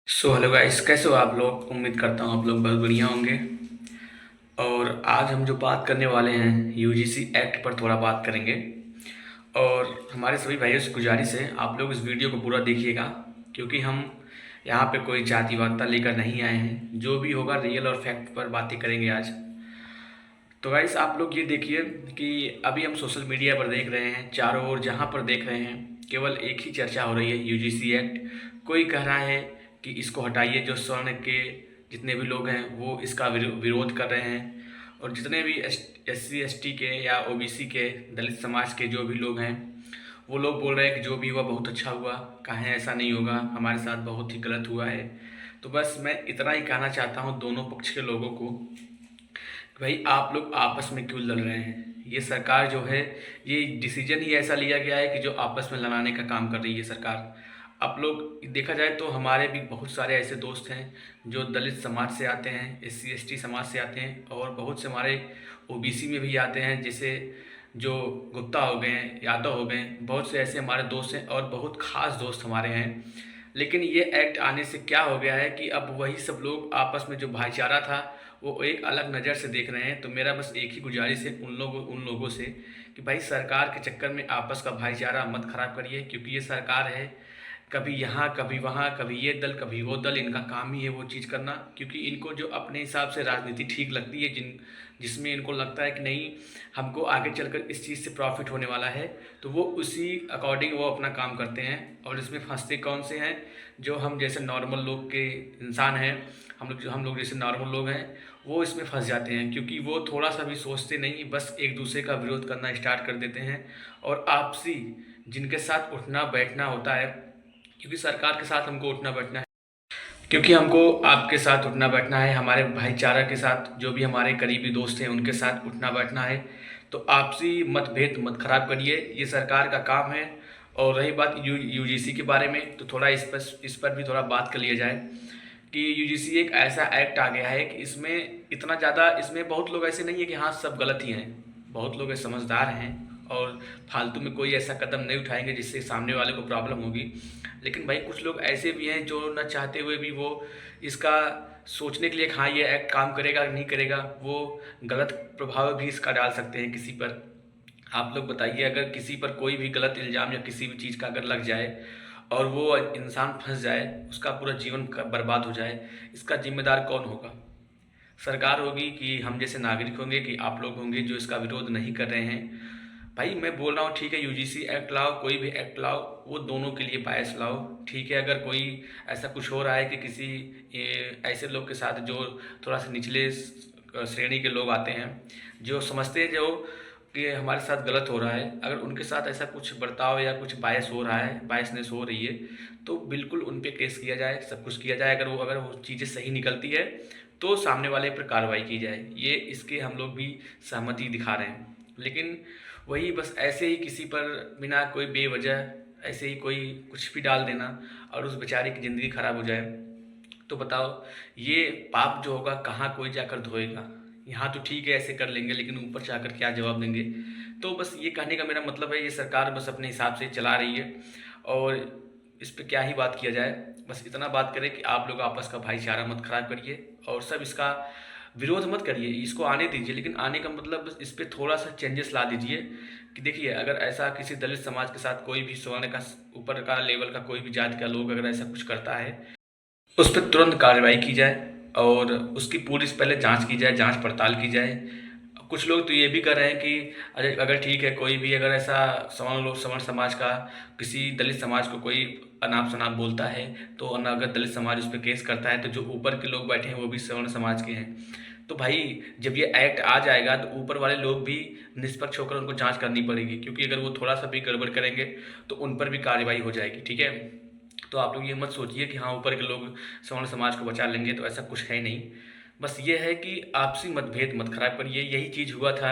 Hello guys, कैसे हो आप लोग। उम्मीद करता हूँ आप लोग बहुत बढ़िया होंगे। और आज हम जो बात करने वाले हैं यूजीसी एक्ट पर थोड़ा बात करेंगे। और हमारे सभी भाइयों से गुजारिश है आप लोग इस वीडियो को पूरा देखिएगा, क्योंकि हम यहाँ पे कोई जातिवादिता लेकर नहीं आए हैं। जो भी होगा रियल और फैक्ट पर बातें करेंगे आज। तो गाइस आप लोग ये देखिए कि अभी हम सोशल मीडिया पर देख रहे हैं, चारों ओर जहाँ पर देख रहे हैं केवल एक ही चर्चा हो रही है, यूजीसी एक्ट। कोई कह रहा है कि इसको हटाइए, जो स्वर्ण के जितने भी लोग हैं वो इसका विरोध कर रहे हैं। और जितने भी SC ST के या OBC के, दलित समाज के जो भी लोग हैं, वो लोग बोल रहे हैं कि जो भी हुआ बहुत अच्छा हुआ, कहें ऐसा नहीं होगा, हमारे साथ बहुत ही गलत हुआ है। तो बस मैं इतना ही कहना चाहता हूँ दोनों पक्ष के लोगों को, भाई आप लोग आपस में क्यों लड़ रहे हैं। ये सरकार जो है, ये डिसीजन ही ऐसा लिया गया है कि जो आपस में लड़ाने का काम कर रही है सरकार। आप लोग देखा जाए तो हमारे भी बहुत सारे ऐसे दोस्त हैं जो दलित समाज से आते हैं, SC ST समाज से आते हैं, और बहुत से हमारे OBC में भी आते हैं, जैसे जो गुप्ता हो गए, यादव हो गए। बहुत से ऐसे हमारे दोस्त हैं और बहुत खास दोस्त हमारे हैं। लेकिन ये एक्ट आने से क्या हो गया है कि अब वही सब लोग आपस में जो भाईचारा था वो एक अलग नज़र से देख रहे हैं। तो मेरा बस एक ही गुजारिश है उन लोगों से कि भाई सरकार के चक्कर में आपस का भाईचारा मत खराब करिए, क्योंकि ये सरकार है, कभी यहाँ कभी वहाँ, कभी ये दल कभी वो दल, इनका काम ही है वो चीज़ करना। क्योंकि इनको जो अपने हिसाब से राजनीति ठीक लगती है, जिसमें इनको लगता है कि नहीं हमको आगे चलकर इस चीज़ से प्रॉफिट होने वाला है, तो वो उसी अकॉर्डिंग वो अपना काम करते हैं। और इसमें फंसते कौन से हैं, जो हम जैसे नॉर्मल लोग के इंसान हैं, हम लोग जैसे नॉर्मल लोग हैं, वो इसमें फंस जाते हैं। क्योंकि वो थोड़ा सा भी सोचते नहीं, बस एक दूसरे का विरोध करना स्टार्ट कर देते हैं। और आपसी जिनके साथ उठना बैठना होता है, क्योंकि सरकार के साथ हमको उठना बैठना है, क्योंकि हमको आपके साथ उठना बैठना है, हमारे भाईचारा के साथ जो भी हमारे करीबी दोस्त हैं उनके साथ उठना बैठना है। तो आपसी मतभेद मत खराब करिए, ये सरकार का काम है। और रही बात यूजीसी के बारे में, तो थोड़ा इस पर भी थोड़ा बात कर लिया जाए कि यूजीसी एक ऐसा एक्ट आ गया है कि इसमें इतना ज़्यादा, इसमें बहुत लोग ऐसे नहीं है कि हाँ सब गलत ही हैं। बहुत लोग समझदार हैं और फालतू में कोई ऐसा कदम नहीं उठाएंगे जिससे सामने वाले को प्रॉब्लम होगी। लेकिन भाई कुछ लोग ऐसे भी हैं जो न चाहते हुए भी वो इसका सोचने के लिए हाँ ये एक्ट काम करेगा नहीं करेगा, वो गलत प्रभाव भी इसका डाल सकते हैं किसी पर। आप लोग बताइए, अगर किसी पर कोई भी गलत इल्ज़ाम या किसी भी चीज़ का अगर लग जाए और वो इंसान फंस जाए, उसका पूरा जीवन बर्बाद हो जाए, इसका जिम्मेदार कौन होगा। सरकार होगी कि हम जैसे नागरिक होंगे कि आप लोग होंगे जो इसका विरोध नहीं कर रहे हैं। भाई मैं बोल रहा हूँ ठीक है, यूजीसी एक्ट लाओ, कोई भी एक्ट लाओ, वो दोनों के लिए बायस लाओ। ठीक है, अगर कोई ऐसा कुछ हो रहा है कि किसी ऐसे लोग के साथ जो थोड़ा सा निचले श्रेणी के लोग आते हैं, जो समझते हैं जो कि हमारे साथ गलत हो रहा है, अगर उनके साथ ऐसा कुछ बर्ताव या कुछ बायस हो रहा है, बायसनेस हो रही है, तो बिल्कुल उन पे केस किया जाए, सब कुछ किया जाए। अगर वो चीज़ें सही निकलती है तो सामने वाले पर कार्रवाई की जाए। ये इसके हम लोग भी सहमति दिखा रहे हैं। लेकिन वही बस ऐसे ही किसी पर बिना कोई बेवजह ऐसे ही कोई कुछ भी डाल देना और उस बेचारे की ज़िंदगी खराब हो जाए, तो बताओ ये पाप जो होगा कहाँ कोई जाकर धोएगा। यहाँ तो ठीक है ऐसे कर लेंगे, लेकिन ऊपर जाकर क्या जवाब देंगे। तो बस ये कहने का मेरा मतलब है, ये सरकार बस अपने हिसाब से चला रही है और इस पे क्या ही बात किया जाए। बस इतना बात करें कि आप लोग आपस का भाईचारा मत खराब करिए और सब इसका विरोध मत करिए, इसको आने दीजिए। लेकिन आने का मतलब बस इस पे थोड़ा सा चेंजेस ला दीजिए कि देखिए, अगर ऐसा किसी दलित समाज के साथ कोई भी स्वर्ण का ऊपर का लेवल का कोई भी जाति का लोग अगर ऐसा कुछ करता है, उस पर तुरंत कार्रवाई की जाए और उसकी पूरी पहले जांच की जाए, जांच पड़ताल की जाए। कुछ लोग तो ये भी कर रहे हैं कि अरे अगर ठीक है कोई भी अगर ऐसा सवर्ण समाज का किसी दलित समाज को कोई अनाप शनाप बोलता है, तो अगर दलित समाज उस पर केस करता है, तो जो ऊपर के लोग बैठे हैं वो भी सवर्ण समाज के हैं। तो भाई जब ये एक्ट आ जाएगा तो ऊपर वाले लोग भी निष्पक्ष होकर उनको जांच करनी पड़ेगी, क्योंकि अगर वो थोड़ा सा भी गड़बड़ करेंगे तो उन पर भी कार्रवाई हो जाएगी। ठीक है, तो आप लोग ये मत सोचिए कि हाँ ऊपर के लोग सवर्ण समाज को बचा लेंगे, तो ऐसा कुछ है ही नहीं। बस ये है कि आपसी मतभेद मत खराब करिए। यही चीज़ हुआ था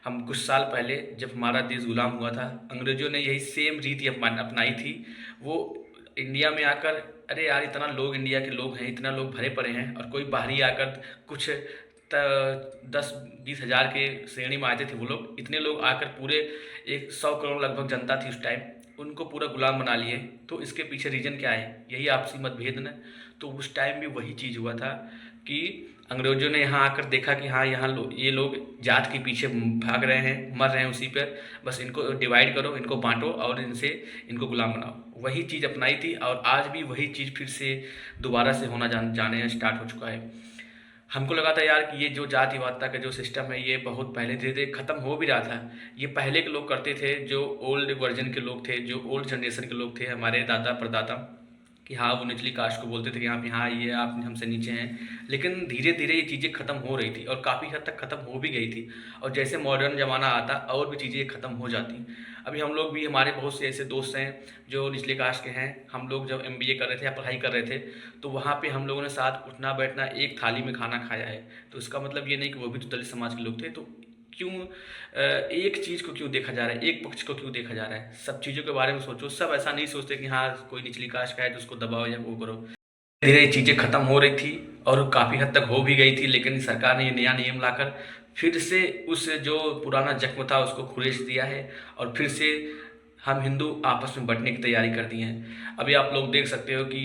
हम कुछ साल पहले जब हमारा देश गुलाम हुआ था, अंग्रेज़ों ने यही सेम रीति अपनाई थी। वो इंडिया में आकर, अरे यार इतना लोग इंडिया के लोग हैं, इतना लोग भरे पड़े हैं, और कोई बाहरी आकर कुछ 10-20 हज़ार के श्रेणी में आते थे वो लोग, इतने लोग आकर पूरे 100 करोड़ लगभग जनता थी उस टाइम, उनको पूरा गुलाम बना लिए। तो इसके पीछे रीज़न क्या है? यही आपसी मतभेद न। तो उस टाइम भी वही चीज़ हुआ था कि अंग्रेज़ों ने यहाँ आकर देखा कि हाँ, यहाँ ये लोग जात के पीछे भाग रहे हैं, मर रहे हैं उसी पर, बस इनको डिवाइड करो, इनको बाँटो और इनको गुलाम बनाओ। वही चीज़ अपनाई थी और आज भी वही चीज़ फिर से दोबारा से होना जाने स्टार्ट हो चुका है। हमको लगा था यार कि ये जो जातिवादिता का जो सिस्टम है ये बहुत पहले धीरे धीरे ख़त्म हो भी रहा था। ये पहले के लोग करते थे, जो ओल्ड वर्जन के लोग थे, जो ओल्ड जनरेशन के लोग थे, हमारे दादा परदादा, कि हाँ वो निचली कास्ट को बोलते थे कि आप यहाँ ये आप हमसे नीचे हैं। लेकिन धीरे धीरे ये चीज़ें ख़त्म हो रही थी और काफ़ी हद तक ख़त्म हो भी गई थी। और जैसे मॉडर्न ज़माना आता और भी चीज़ें ख़त्म हो जाती। अभी हम लोग भी, हमारे बहुत से ऐसे दोस्त हैं जो निचले कास्ट के हैं। हम लोग जब MBA कर रहे थे या पढ़ाई कर रहे थे तो वहाँ पे हम लोगों ने साथ उठना बैठना, एक थाली में खाना खाया है। तो इसका मतलब ये नहीं कि वो भी तो दलित समाज के लोग थे। तो क्यों एक चीज़ को क्यों देखा जा रहा है, एक पक्ष को क्यों देखा जा रहा है? सब चीज़ों के बारे में सोचो। सब ऐसा नहीं सोचते कि हाँ कोई निचली कास्ट का है तो उसको दबाओ या वो करो। धीरे धीरे चीज़ें ख़त्म हो रही थी और काफ़ी हद तक हो भी गई थी, लेकिन सरकार ने ये नया नियम लाकर फिर से उस जो पुराना जख्म था उसको खुरेच दिया है और फिर से हम हिंदू आपस में बँटने की तैयारी कर दिए हैं। अभी आप लोग देख सकते हो कि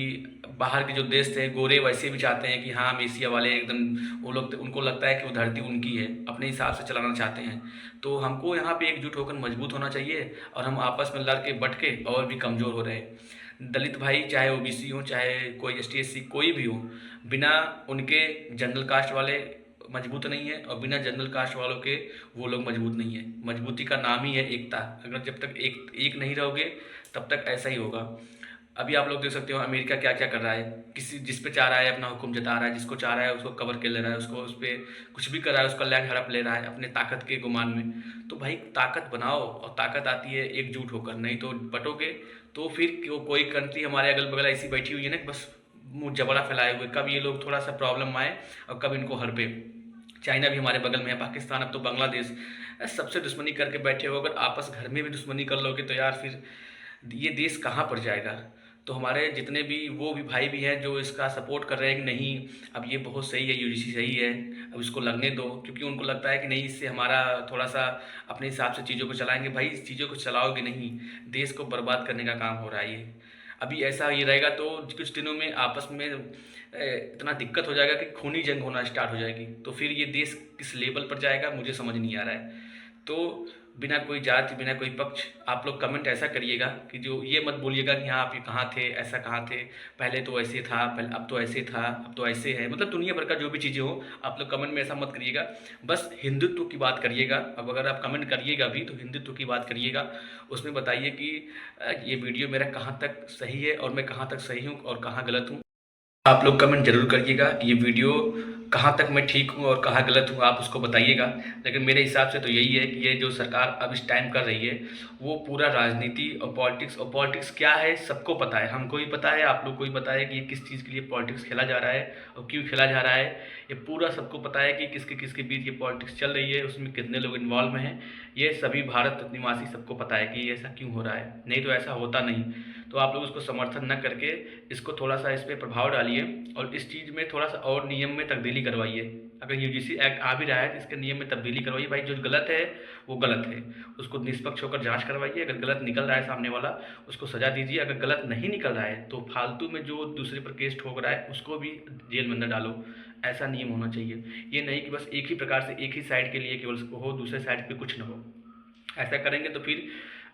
बाहर के जो देश थे, गोरे वैसे भी चाहते हैं कि हाँ हम एशिया वाले एकदम, वो लोग, उनको लगता है कि वो धरती उनकी है, अपने हिसाब से चलाना चाहते हैं। तो हमको यहाँ पे एकजुट होकर मजबूत होना चाहिए और हम आपस में लड़ के बँट के और भी कमज़ोर हो रहे हैं। दलित भाई चाहे OBC हो, चाहे कोई ST SC कोई भी हो, बिना उनके जनरल कास्ट वाले मजबूत नहीं है और बिना जनरल कास्ट वालों के वो लोग मजबूत नहीं है। मजबूती का नाम ही है एकता। अगर जब तक एक नहीं रहोगे तब तक ऐसा ही होगा। अभी आप लोग देख सकते हो अमेरिका क्या क्या कर रहा है। किसी जिस पे चाह रहा है अपना हुक्म जता रहा है, जिसको चाह रहा है उसको कवर कर ले रहा है, उसको उस पर कुछ भी कर रहा है, उसका लैंड हड़प ले रहा है अपने ताकत के गुमान में। तो भाई ताकत बनाओ, और ताकत आती है एकजुट होकर, नहीं तो बटोगे तो फिर कोई कंट्री हमारे अगल बगल ऐसी बैठी हुई है ना कि बस मुँह जबड़ा फैलाए हुए, कब ये लोग थोड़ा सा प्रॉब्लम आए और कब इनको हड़पे। चाइना भी हमारे बगल में है, पाकिस्तान, अब तो बांग्लादेश, सबसे दुश्मनी करके बैठे हो। अगर आपस घर में भी दुश्मनी कर लोगे तो यार फिर ये देश कहाँ पर जाएगा? तो हमारे जितने भी वो भी भाई भी हैं जो इसका सपोर्ट कर रहे हैं कि नहीं अब ये बहुत सही है, UGC सही है, अब इसको लगने दो, क्योंकि उनको लगता है कि नहीं इससे हमारा थोड़ा सा अपने हिसाब से चीज़ों को चलाएंगे। भाई इस चीज़ों को चलाओगे नहीं, देश को बर्बाद करने का काम हो रहा है ये। अभी ऐसा ये रहेगा तो कुछ दिनों में आपस में इतना दिक्कत हो जाएगा कि खूनी जंग होना स्टार्ट हो जाएगी। तो फिर ये देश किस लेवल पर जाएगा मुझे समझ नहीं आ रहा है। तो बिना कोई जाति, बिना कोई पक्ष, आप लोग कमेंट ऐसा करिएगा कि जो ये मत बोलिएगा कि हाँ आप ये कहाँ थे, ऐसा कहाँ थे, पहले तो ऐसे था, पहले अब तो ऐसे था, अब तो ऐसे है। मतलब दुनिया भर का जो भी चीज़ें हो आप लोग कमेंट में ऐसा मत करिएगा, बस हिंदुत्व की बात करिएगा। अब अगर आप कमेंट करिएगा भी तो हिंदुत्व की बात करिएगा, उसमें बताइए कि ये वीडियो मेरा कहाँ तक सही है और मैं कहाँ तक सही हूँ और कहाँ गलत हूँ। आप लोग कमेंट जरूर करिएगा कि ये वीडियो कहाँ तक मैं ठीक हूँ और कहाँ गलत हूँ, आप उसको बताइएगा। लेकिन मेरे हिसाब से तो यही है कि ये जो सरकार अब इस टाइम कर रही है वो पूरा राजनीति और पॉलिटिक्स क्या है सबको पता है, हमको भी पता है, आप लोग को भी पता है कि ये किस चीज़ के लिए पॉलिटिक्स खेला जा रहा है और क्यों खेला जा रहा है। ये पूरा सबको पता है कि किसके किसके बीच ये पॉलिटिक्स चल रही है, उसमें कितने लोग इन्वॉल्व हैं। ये सभी भारत निवासी सबको पता है कि ऐसा क्यों हो रहा है, नहीं तो ऐसा होता नहीं। तो आप लोग उसको समर्थन न करके इसको थोड़ा सा इस पर प्रभाव डालिए और इस चीज़ में थोड़ा सा और नियम में तब्दीली करवाइए। अगर UGC एक्ट आ भी रहा है तो इसके नियम में तब्दीली करवाइए। भाई जो गलत है वो गलत है, उसको निष्पक्ष होकर जांच करवाइए। अगर गलत निकल रहा है सामने वाला उसको सज़ा दीजिए, अगर गलत नहीं निकल रहा है तो फालतू में जो दूसरे पर केस ठोक रहा है उसको भी जेल में अंदर डालो। ऐसा नियम होना चाहिए। ये नहीं कि बस एक ही प्रकार से एक ही साइड के लिए केवल हो, दूसरे साइड पर कुछ ना हो। ऐसा करेंगे तो फिर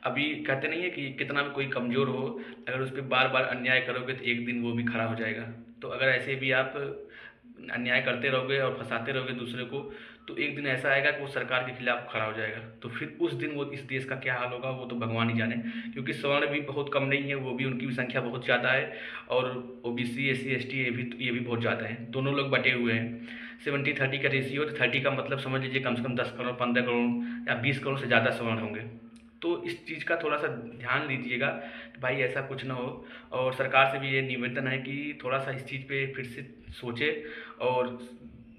अभी कहते नहीं है कि कितना भी कोई कमज़ोर हो, अगर उस पर बार बार अन्याय करोगे तो एक दिन वो भी खड़ा हो जाएगा। तो अगर ऐसे भी आप अन्याय करते रहोगे और फंसाते रहोगे दूसरे को तो एक दिन ऐसा आएगा कि वो सरकार के खिलाफ खड़ा हो जाएगा। तो फिर उस दिन वो इस देश का क्या हाल होगा वो तो भगवान ही जाने, क्योंकि सवर्ण भी बहुत कम नहीं है, वो भी उनकी भी संख्या बहुत ज़्यादा है और OBC SC ST ये भी बहुत ज़्यादा है। दोनों लोग बटे हुए हैं। 70-30 का रेशियो, तो 30 का मतलब समझ लीजिए कम से कम 10 करोड़ 15 करोड़ या 20 करोड़ से ज़्यादा सवर्ण होंगे। तो इस चीज़ का थोड़ा सा ध्यान दीजिएगा कि भाई ऐसा कुछ ना हो। और सरकार से भी ये निवेदन है कि थोड़ा सा इस चीज़ पे फिर से सोचे और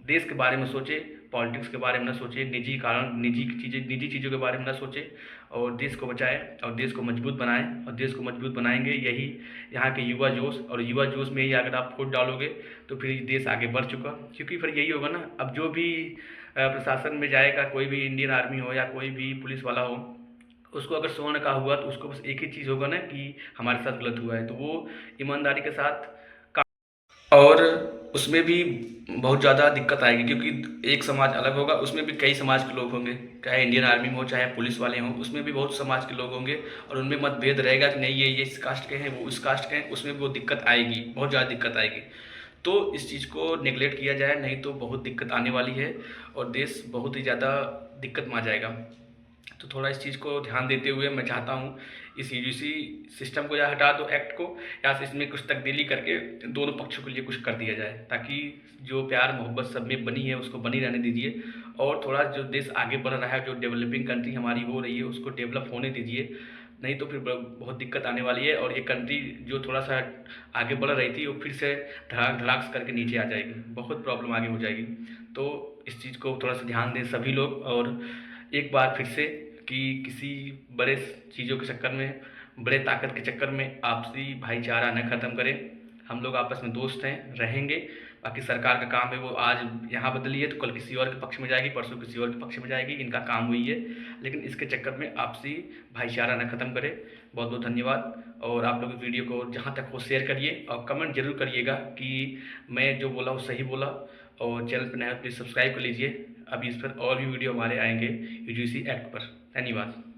देश के बारे में सोचे, पॉलिटिक्स के बारे में ना सोचे, निजी चीज़ों के बारे में ना सोचे और देश को बचाए और देश को मजबूत बनाएं। और देश को मजबूत बनाएंगे यही यहाँ के युवा जोश, और युवा जोश में ही अगर आप वोट डालोगे तो फिर देश आगे बढ़ चुका। क्योंकि फिर यही होगा ना, अब जो भी प्रशासन में जाएगा, कोई भी इंडियन आर्मी हो या कोई भी पुलिस वाला हो, उसको अगर स्वर्ण का हुआ तो उसको बस एक ही चीज़ होगा ना कि हमारे साथ गलत हुआ है, तो वो ईमानदारी के साथ और उसमें भी बहुत ज़्यादा दिक्कत आएगी, क्योंकि एक समाज अलग होगा, उसमें भी कई समाज के लोग होंगे, चाहे इंडियन आर्मी में हो चाहे पुलिस वाले हों, उसमें भी बहुत समाज के लोग होंगे और उनमें मतभेद रहेगा कि नहीं ये इस कास्ट के हैं, वो उस कास्ट के हैं, उसमें भी वो दिक्कत आएगी, बहुत ज़्यादा दिक्कत आएगी। तो इस चीज़ को नेगलेक्ट किया जाए, नहीं तो बहुत दिक्कत आने वाली है और देश बहुत ही ज़्यादा दिक्कत में आ जाएगा। तो थोड़ा इस चीज़ को ध्यान देते हुए मैं चाहता हूँ इस यूजीसी सिस्टम को या हटा दो एक्ट को, या इसमें कुछ तब्दीली करके दोनों पक्षों के लिए कुछ कर दिया जाए, ताकि जो प्यार मोहब्बत सब में बनी है उसको बनी रहने दीजिए और थोड़ा जो देश आगे बढ़ रहा है, जो डेवलपिंग कंट्री हमारी हो रही है उसको डेवलप होने दीजिए, नहीं तो फिर बहुत दिक्कत आने वाली है और ये कंट्री जो थोड़ा सा आगे बढ़ रही थी वो फिर से धड़ाक धड़ाक करके नीचे आ जाएगी, बहुत प्रॉब्लम आगे हो जाएगी। तो इस चीज़ को थोड़ा सा ध्यान दें सभी लोग, और एक बार फिर से कि किसी बड़े चीज़ों के चक्कर में, बड़े ताकत के चक्कर में आपसी भाईचारा न ख़त्म करें। हम लोग आपस में दोस्त हैं, रहेंगे। बाकी सरकार का काम है, वो आज यहाँ बदली है तो कल किसी और के पक्ष में जाएगी, परसों किसी और के पक्ष में जाएगी, इनका काम वही है। लेकिन इसके चक्कर में आपसी भाईचारा न ख़त्म करें। बहुत बहुत धन्यवाद। और आप लोग इस वीडियो को जहाँ तक हो शेयर करिए और कमेंट जरूर करिएगा कि मैं जो बोला वो सही बोला, और चैनल पर नया प्लीज़ सब्सक्राइब कर लीजिए। अभी इस पर और भी वीडियो हमारे आएंगे यूजीसी एक्ट पर। धन्यवाद।